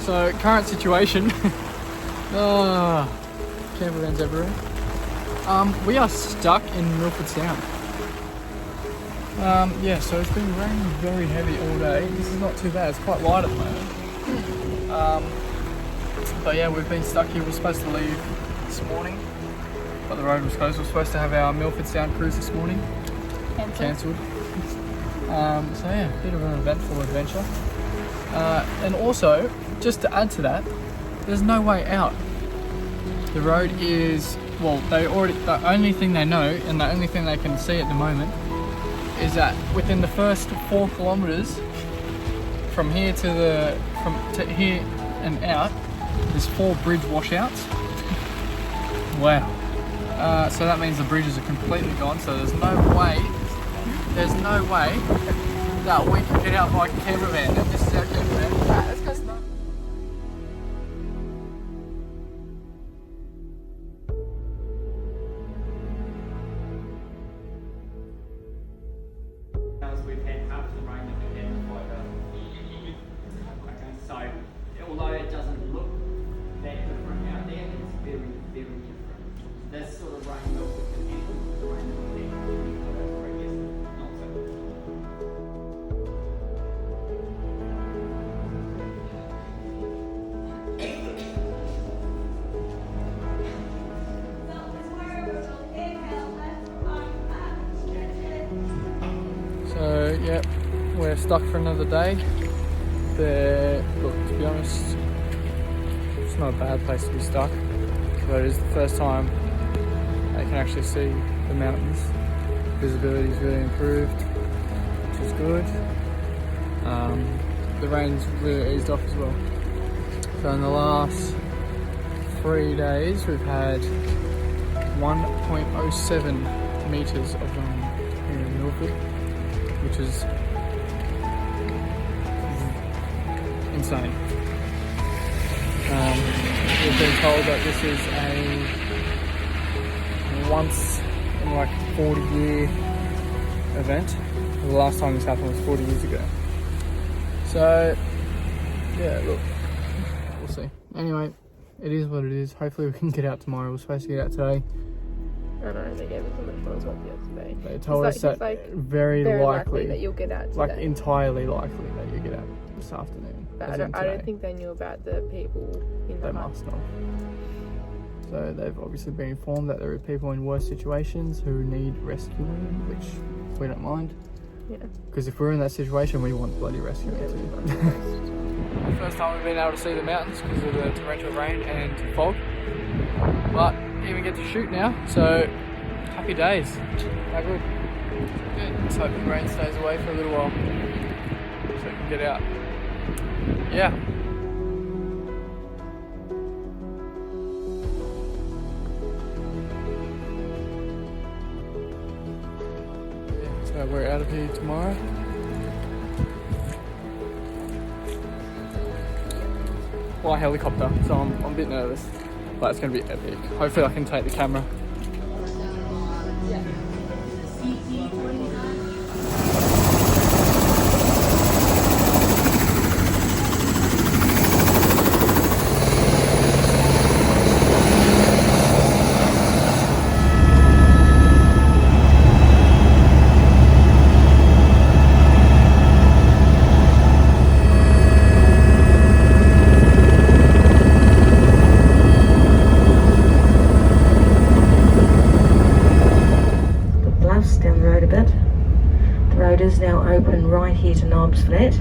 So current situation. Camper vans everywhere. We are stuck in Milford Sound. Yeah, so it's been raining very heavy all day. This is not too bad, it's quite light at the moment. But yeah, we've been stuck here. We're supposed to leave this morning, but the road was closed. We're supposed to have our Milford Sound cruise this morning. Cancelled. So yeah, a bit of an eventful adventure. And also, just to add to that, there's no way out. The road is, well, the only thing they know and the only thing they can see at the moment is that within the first 4 kilometers from here to here and out, there's 4 bridge washouts. Wow. So that means the bridges are completely gone, so there's no way that we can get out by a camper van. And this is our camper van. Right, let's go start. We've had after the rain that we've had so although it doesn't look that different out there, it's very, very different. This sort of rain that we can handle, the rain that we've had previously, not so good. So yeah, we're stuck for another day. Look, to be honest, it's not a bad place to be stuck, but it is the first time I can actually see the mountains. Visibility is really improved, which is good. The rain's really eased off as well. So in the last 3 days we've had 1.07 meters of rain here in Milford, which is insane. We've been told that this is a once in like 40-year event. The last time this happened was 40 years ago. So yeah, look, we'll see. Anyway, it is what it is. Hopefully we can get out tomorrow. We're supposed to get out today. I know, they gave us so much noise off yesterday. They told us that very likely that you'll get out today. Like entirely likely that you get out this afternoon. But I don't think they knew about the people in the They must have. So they've obviously been informed that there are people in worse situations who need rescuing, which we don't mind. Yeah. Because if we're in that situation, we want bloody rescuing too. First time we've been able to see the mountains because of the torrential rain and fog. But even get to shoot now, so happy days. How good. Good. Let's hope the rain stays away for a little while so we can get out. Yeah. So we're out of here tomorrow. Fly helicopter, so I'm a bit nervous. But it's going to be epic. Hopefully I can take the camera. Down the road a bit. The road is now open right here to Knobs Flat.